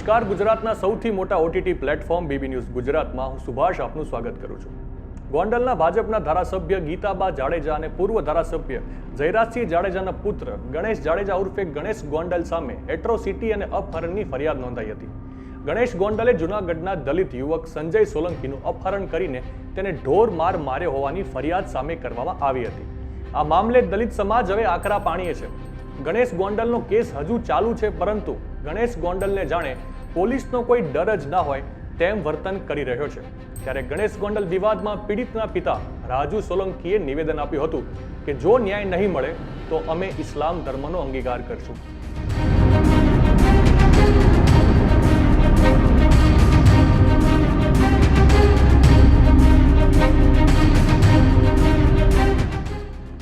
નમસ્કાર, ગુજરાતના સૌથી મોટા ઓટીટી પ્લેટફોર્મ બીબી ન્યૂઝ ગુજરાતમાં હું સુભાષ આપનું સ્વાગત કરું છું। ગોંડલના ભાજપના ધારાસભ્ય ગીતાબા જાડેજા અને પૂર્વ ધારાસભ્ય જયરાજસિંહ જાડેજાના પુત્ર ગણેશ જાડેજા ઉર્ફે ગણેશ ગોંડલ સામે એટ્રોસિટી અને અપહરણની ફરિયાદ નોંધાઈ હતી। ગણેશ ગોંડલે જૂનાગઢના દલિત યુવક સંજય સોલંકીનું અપહરણ કરીને તેને ઢોર માર માર્યો હોવાની ફરિયાદ સામે કરવામાં આવી હતી। આ મામલે દલિત સમાજ હવે આકરા પાણીએ છે। ગણેશ ગોંડલનો કેસ હજુ ચાલુ છે, પરંતુ ગણેશ ગોંડલને જાણે પોલીસનો કોઈ ડર જ ના હોય તેમ વર્તન કરી રહ્યો છે। ત્યારે ગણેશ ગોંડલ વિવાદમાં પીડિતના પિતા રાજુ સોલંકીએ નિવેદન આપ્યું હતું કે જો ન્યાય નહીં મળે તો અમે ઇસ્લામ ધર્મનો અંગીકાર કરશું।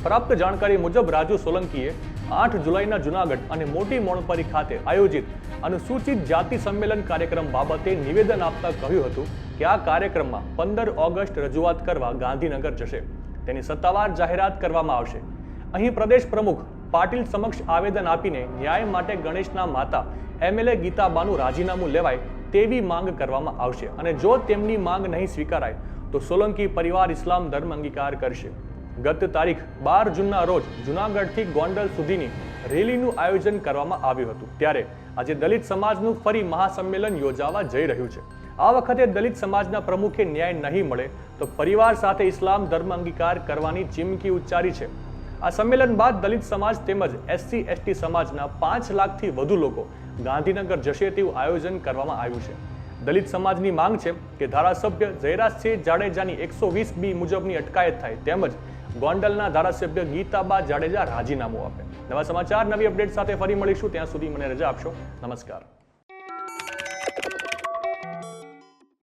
પ્રાપ્ત જાણકારી મુજબ રાજુ સોલંકીએ 8 જુલાઈના જૂનાગઢ અને મોટી મોણપરી ખાતે આયોજિત અનુસૂચિત જાતિ સંમેલન કાર્યક્રમ બાબતે નિવેદન આપતા કહ્યું હતું કે આ કાર્યક્રમમાં 15 ઓગસ્ટ રજૂઆત કરવા ગાંધીનગર જશે, તેની સત્તાવાર જાહેરાત કરવામાં આવશે। અહીં પ્રદેશ પ્રમુખ પાટીલ સમક્ષ આવેદન આપીને ન્યાય માટે ગણેશના માતા એમએલએ ગીતાબાનું રાજીનામું લેવાય તેવી માંગ કરવામાં આવશે અને જો તેમની માંગ નહીં સ્વીકારાય તો સોલંકી પરિવાર ઇસ્લામ ધર્મ અંગીકાર કરશે। ગત તારીખ 12 જૂનના રોજ જૂનાગઢથી ગોંડલ સુધીની રેલીનું આયોજન કરવામાં આવ્યું હતું। ત્યારે આજે દલિત સમાજનું ફરી મહાસંમેલન યોજાવા જઈ રહ્યું છે। આ વખતે દલિત સમાજના પ્રમુખે ન્યાય નહીં મળે તો પરિવાર સાથે ઇસ્લામ ધર્મ અંગીકાર કરવાની ચીમકી ઉચ્ચારી છે। આ સંમેલન બાદ દલિત સમાજ તેમજ SC/ST સમાજના 5 લાખથી વધુ લોકો ગાંધીનગર જશે તેવું આયોજન કરવામાં આવ્યું છે। દલિત સમાજની માંગ છે કે ધારાસભ્ય જયરાજસિંહ જાડેજાની 120B મુજબની અટકાયત થાય તેમજ ગોંડલના ધારાસભ્ય ગીતાબા જાડેજા રાજીનામું આપે। નવા સમાચાર, નવી અપડેટ સાથે ફરી મળીશું, ત્યાં સુધી મને રજા આપશો। નમસ્કાર।